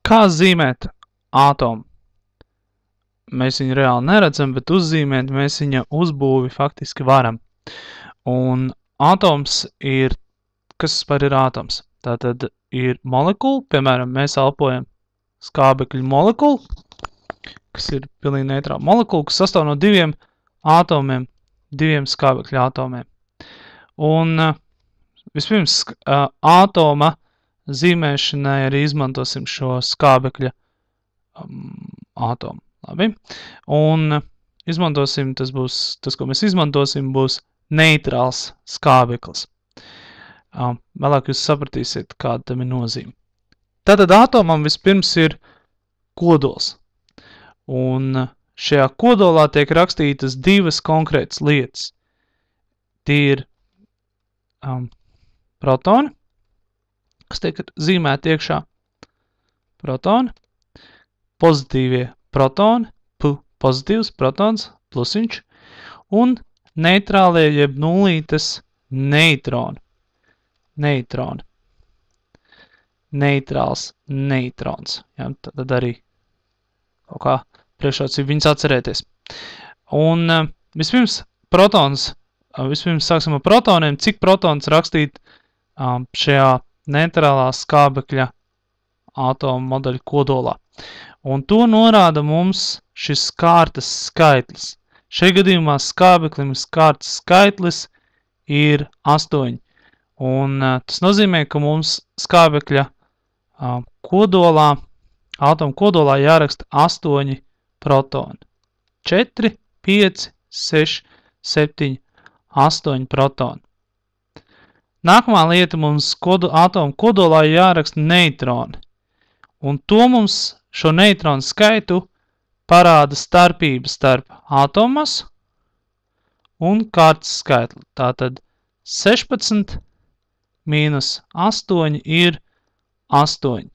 Kā zīmēt ātomu? Mēs viņu reāli neredzam, bet uzzīmēt mēs viņa uzbūvi faktiski varam. Un ātoms ir, kas par ir ātoms? Tātad ir molekula, piemēram, mēs elpojam skābekļu molekulu, kas ir pilnīgi neitrāla molekula, kas sastāv no diviem ātomiem, diviem skābekļu ātomiem. Un vispirms ātoma zīmēšanai arī izmantosim šo skābekļa ātomu. Labi. Un izmantosim, tas, ko mēs izmantosim, būs neitrāls skābeklis. Vēlāk jūs sapratīsiet, kāda tam ir nozīme. Tātad ātomam vispirms ir kodols. Un šajā kodolā tiek rakstītas divas konkrētas lietas. Tie ir protoni, kas tiek zīmēti iekšā. Protoni, pozitīvie protoni, pozitīvs protons, plusiņš, un neitrālie jeb nulītes neitroni. Neitroni. Neitrāls neitrons. Ja, tad arī kaut kā priekšrocība viņus atcerēties. Un vispirms sāksim ar protoniem. Cik protons rakstīt šajā neitrālā skābekļa ātomu modeļa kodolā. Un to norāda mums šis kārtas skaitlis. Šajā gadījumā skābeklim kārtas skaitlis ir 8. Un tas nozīmē, ka mums skābekļa kodolā, ātomu kodolā jāraksta 8 protoni. 4, 5, 6, 7, 8 protoni. Nākamā lieta mums ātomu kodolā jāraksta neitroni. Un to mums šo neitronu skaitu parāda starpība starp ātomas un kārtas skaitli. Tātad 16 mīnus 8 ir 8.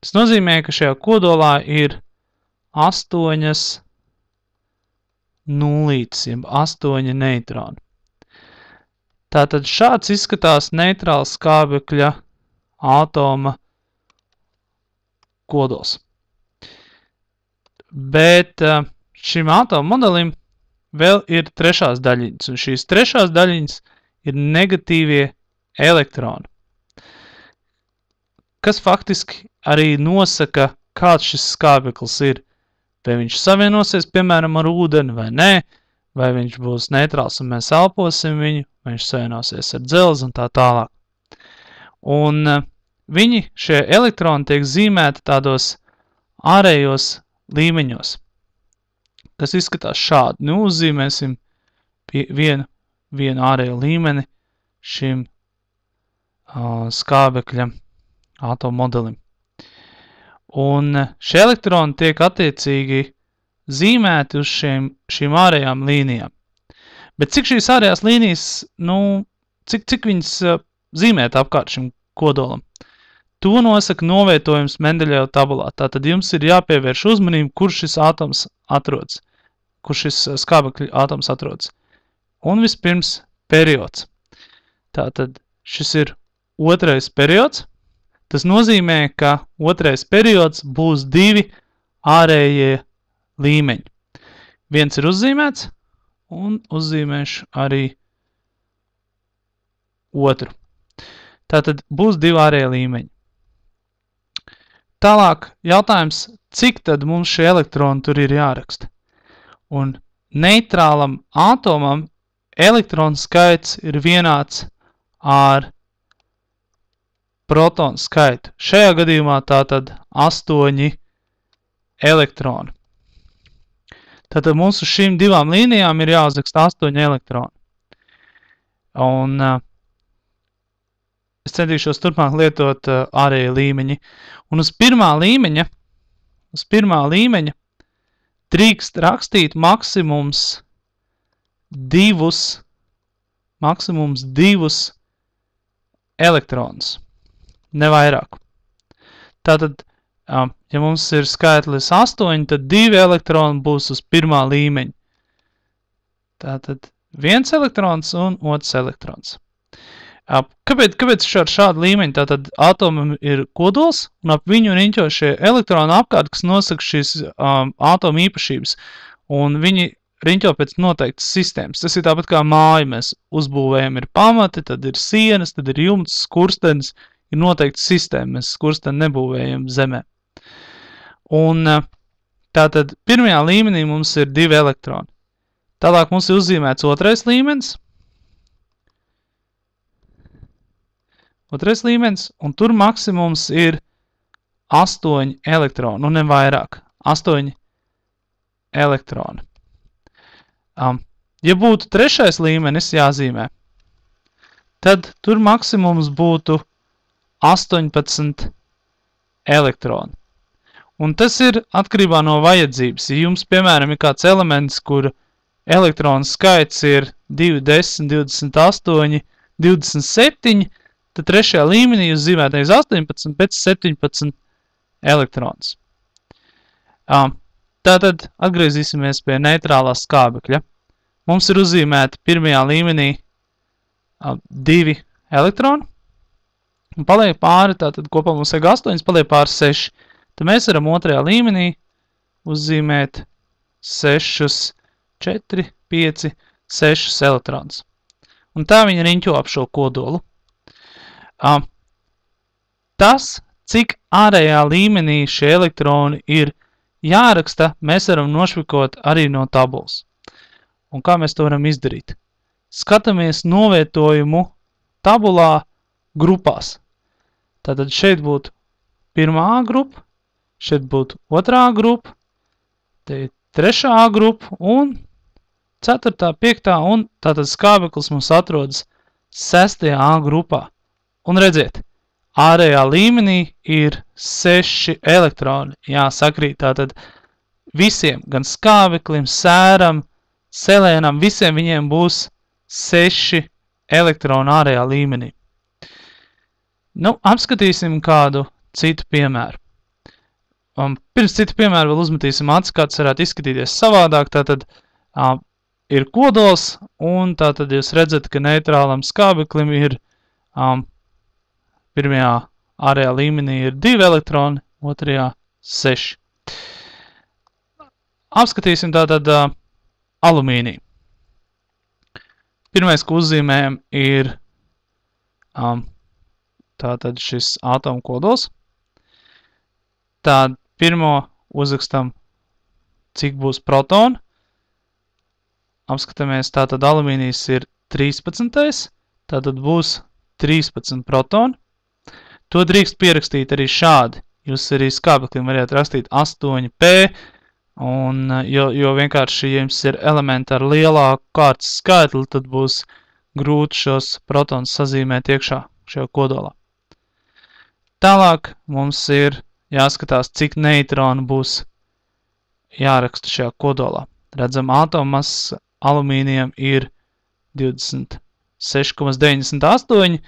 Tas nozīmē, ka šajā kodolā ir 8 nulītes, jeb 8 neitroni. Tātad šāds izskatās neitrāls skābekļa ātoma kodols. Bet šim ātomu modelim vēl ir trešās daļiņas, un šīs trešās daļiņas ir negatīvie elektroni, kas faktiski arī nosaka, kāds šis skābeklis ir. Vai viņš savienosies, piemēram, ar ūdeni vai nē, vai viņš būs neitrāls un mēs elposim viņu, vai viņš savienosies ar dzelzi un tā tālāk. Un šie elektroni tiek zīmēti tādos ārējos līmeņos, kas izskatās šādi. Nu, uzzīmēsim vienu ārējo līmeni šim skābekļa ātomu modelim. Un šie elektroni tiek attiecīgi zīmēti uz šīm ārējām līnijām. Bet cik šīs ārējās līnijas, cik viņas zīmēt apkārt šim kodolam? To nosaka novietojums Mendeļeva tabulā. Tātad jums ir jāpievērš uzmanību, kur šis ātoms atrodas, kur šis skābekļa ātoms atrodas. Un vispirms periods. Tātad šis ir otrais periods. Tas nozīmē, ka otrais periods būs 2 ārējie līmeņi. Viens ir uzzīmēts, un uzzīmēšu arī otru. Tātad būs 2 ārējie līmeņi. Tālāk jautājums, cik tad mums šie elektroni tur ir jāraksta? Un neitrālam ātomam elektronu skaits ir vienāds ar protonu skaitu. Šajā gadījumā tātad 8 elektroni. Tātad mums uz šīm 2 līnijām ir jāuzraksta 8 elektroni. Un es centīšos turpmāk lietot ārējie līmeņi. Un uz pirmā līmeņa drīkst rakstīt maksimums 2 elektronus, ne vairāk. Tātad, ja mums ir skaitlis 8, tad 2 elektroni būs uz pirmā līmeņa. Tātad 1 elektrons un otrs elektrons. Kāpēc ar šādu līmeņu? Tātad atomam ir kodols, un ap viņu riņķo šie elektroni apkārt, kas nosaka šīs atomu īpašības. Un viņi riņķo pēc noteiktas sistēmas. Tas ir tāpat kā māja. Mēs uzbūvējam ir pamati, tad ir sienas, tad ir jumts, skurstenis, ir noteikta sistēma. Mēs skursteni nebūvējam zemē. Un tātad pirmajā līmenī mums ir 2 elektroni. Tālāk mums ir uzzīmēts otrais līmenis. Otrais līmenis, un tur maksimums ir 8 elektroni, nu ne vairāk. 8 elektroni. Ja būtu trešais līmenis jāzīmē, tad tur maksimums būtu 18 elektroni. Un tas ir atkarībā no vajadzības. Ja jums, piemēram, ir kāds elements, kur elektronu skaits ir 2, 10, 28, 27, tad trešajā līmenī jūs zīmēt nevis 18, bet 17 elektronus. Tātad atgriezīsimies pie neitrālā skābekļa. Mums ir uzzīmēti pirmajā līmenī 2 elektroni, un paliek pāri, tātad kopā mums vajag 8, paliek pāri 6. Tad mēs varam otrajā līmenī uzzīmēt 6, 4, 5, 6 elektronus. Un tā viņi riņķo ap šo kodolu. Tas, cik ārējā līmenī šie elektroni ir jāraksta, mēs varam nošvikot arī no tabulas. Un kā mēs to varam izdarīt? Skatāmies novietojumu tabulā grupās. Tātad šeit būtu pirmā grupa, šeit būtu otrā grupa, te ir trešā grupa un 4., 5. un tātad skābeklis mums atrodas 6. grupā. Un redziet, ārējā līmenī ir 6 elektroni. Jā, sakrīt, tātad visiem, gan skābeklim, sēram, selēnam, visiem viņiem būs 6 elektroni ārējā līmenī. Nu, apskatīsim kādu citu piemēru. Pirms citu piemēru vēl uzmetīsim acis, kāds varētu izskatīties savādāk. Tātad ir kodols, un tātad jūs redzat, ka neitrālam skābeklim ir pirmajā ārējā līmenī ir 2 elektroni, otrajā 6. Apskatīsim tātad alumīniju. Pirmais, ko uzzīmējam, ir tātad šis atomu kodols. Tātad pirmo uzrakstam, cik būs protoni. Apskatāmies, tātad alumīnijas ir 13. Tātad būs 13 protoni. To drīkst pierakstīt arī šādi. Jūs arī skābeklim variet rakstīt 8P, un, jo vienkārši, ja jums ir elementi ar lielāku kārtas skaitli, tad būs grūti šos protonus sazīmēt iekšā šajā kodolā. Tālāk mums ir jāskatās, cik neitronu būs jāraksta šajā kodolā. Redzam, atomas alumīnijam ir 26,98.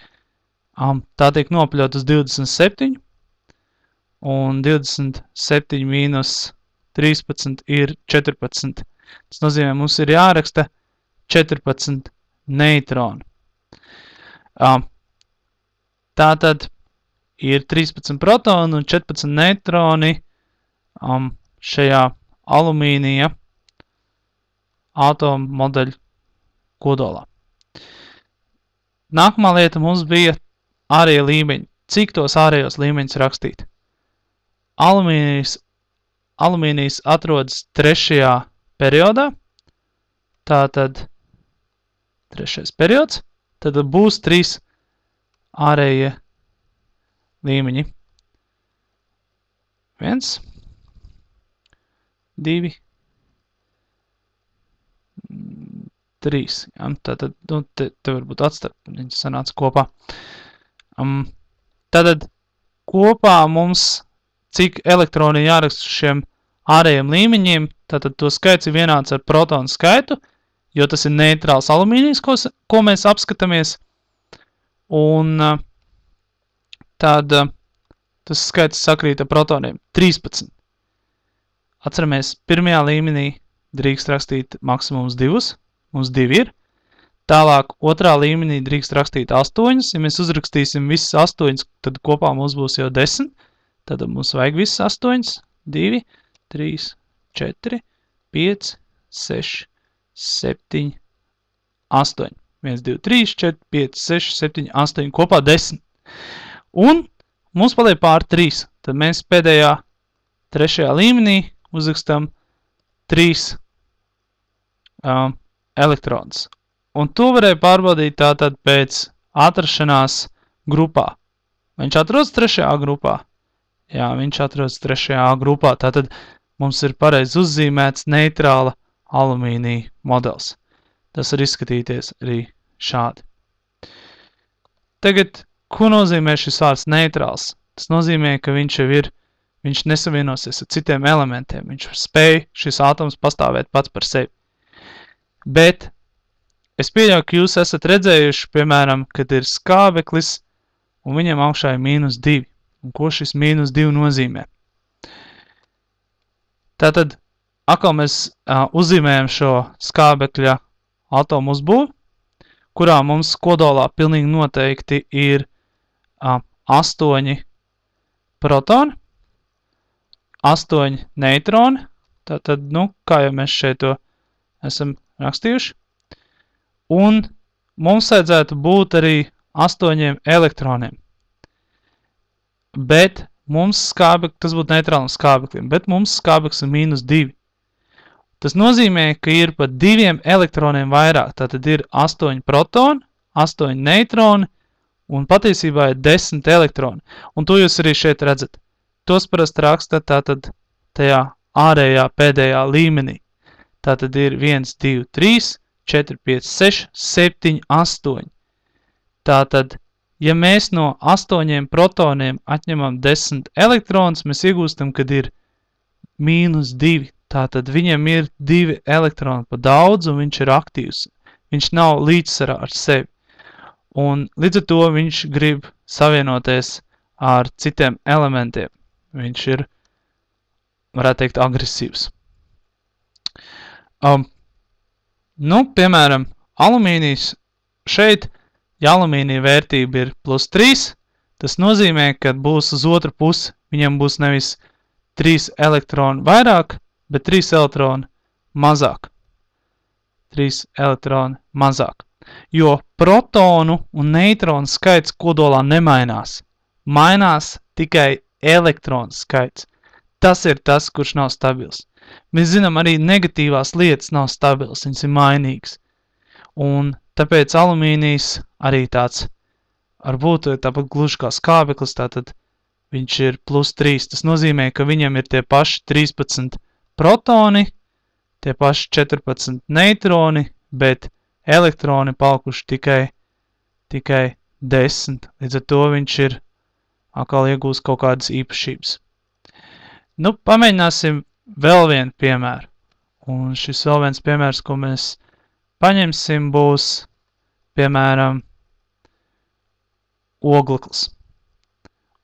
Tā tiek nopļaut uz 27, un 27 mīnus 13 ir 14. Tas nozīmē, mums ir jāraksta 14 neitroni. Tātad ir 13 protoni un 14 neitroni šajā alumīnija atomu modeļu kodolā. Nākamā lieta mums bija ārējie līmeņi. Cik tos ārējos līmeņus rakstīt? Alumīnijas atrodas 3. periodā. Tātad 3. periods. Tad būs 3 ārējie līmeņi. 1, 2, 3. Ja? Tātad, te varbūt atstarp, viņi sanāca kopā. Tātad kopā mums, cik elektroni jāraksta šiem ārējiem līmeņiem, tātad to skaits ir vienāds ar protonu skaitu, jo tas ir neitrāls alumīnijs, ko mēs apskatāmies. Un tad tas skaits sakrīt ar protoniem 13. Atceramies, pirmajā līmenī drīkst rakstīt maksimums 2. Mums 2 ir. Tālāk otrā līmenī drīkst rakstīt 8. Ja mēs uzrakstīsim visas 8, tad kopā mums būs jau 10. Tad mums vajag visas 8. 2, 3, 4, 5, 6, 7, 8. 1, 2, 3, 4, 5, 6, 7, 8, kopā 10. Un mums paliek pār 3. Tad mēs pēdējā 3. līmenī uzrakstam 3 elektronus. Un to varēja pārbaudīt tātad pēc atrašanās grupā. Viņš atrodas 3. grupā? Jā, viņš atrodas 3. grupā. Tātad mums ir pareizi uzzīmēts neitrāla alumīnija modelis. Tas var izskatīties arī šādi. Tagad, ko nozīmē šis vārds neitrāls? Tas nozīmē, ka viņš nesavienosies ar citiem elementiem. Viņš spēj šis atoms pastāvēt pats par sevi. Bet es pieļauju, ka jūs esat redzējuši, piemēram, kad ir skābeklis un viņam augšā ir -2. Un ko šis -2 nozīmē? Tātad, atkal mēs uzzīmējam šo skābekļa atomu uzbūvi, kurā mums kodolā pilnīgi noteikti ir 8 protoni, 8 neitroni. Tātad, kā jau mēs šeit to esam rakstījuši. Un mums vajadzētu būt arī 8 elektroniem. Bet mums tas būtu neitrālam skābeklim, bet mums skābeklis ir -2. Tas nozīmē, ka ir pat 2 elektroniem vairāk. Tātad ir 8 protoni, 8 neitroni un patiesībā ir 10 elektroni. Un to jūs arī šeit redzat. Tos parasti raksta tātad tajā ārējā pēdējā līmenī. Tātad ir 1, 2, 3, 4, 5, 6, 7, 8. Tātad, ja mēs no 8 protoniem atņemam 10 elektronus, mēs iegūstam, kad ir -2. Tātad viņam ir 2 elektroni pa daudz un viņš ir aktīvs. Viņš nav līdzsvarā ar sevi. Un līdz ar to viņš grib savienoties ar citiem elementiem. Viņš ir, varētu teikt, agresīvs. Piemēram, alumīnijs šeit, ja alumīnija vērtība ir +3, tas nozīmē, ka būs uz otru pusi. Viņam būs nevis 3 elektroni vairāk, bet 3 elektroni mazāk. 3 elektroni mazāk. Jo protonu un neitronu skaits kodolā nemainās. Mainās tikai elektronu skaits. Tas ir tas, kurš nav stabils. Mēs zinām, arī negatīvās lietas nav stabilas, viņas ir mainīgas. Un tāpēc alumīnijs arī tāds, varbūt tāpat gluži kā skābeklis, tātad viņš ir +3. Tas nozīmē, ka viņam ir tie paši 13 protoni, tie paši 14 neitroni, bet elektroni palikuši tikai 10. Līdz ar to viņš ir atkal iegūst kaut kādas īpašības. Pamēģināsim vēl vienu piemēru. Un šis vēl viens piemērs, ko mēs paņemsim, būs, piemēram, ogleklis.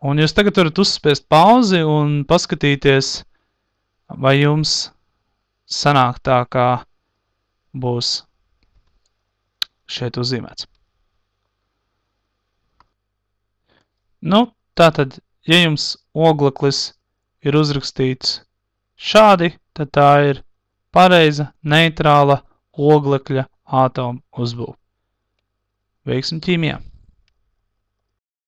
Un jūs tagad varat uzspiest pauzi un paskatīties, vai jums sanāk tā, kā būs šeit uzzīmēts. Tātad, ja jums ogleklis ir uzrakstīts šādi, tad tā ir pareiza neitrāla oglekļa ātoma uzbūve. Veiksim ķīmijā!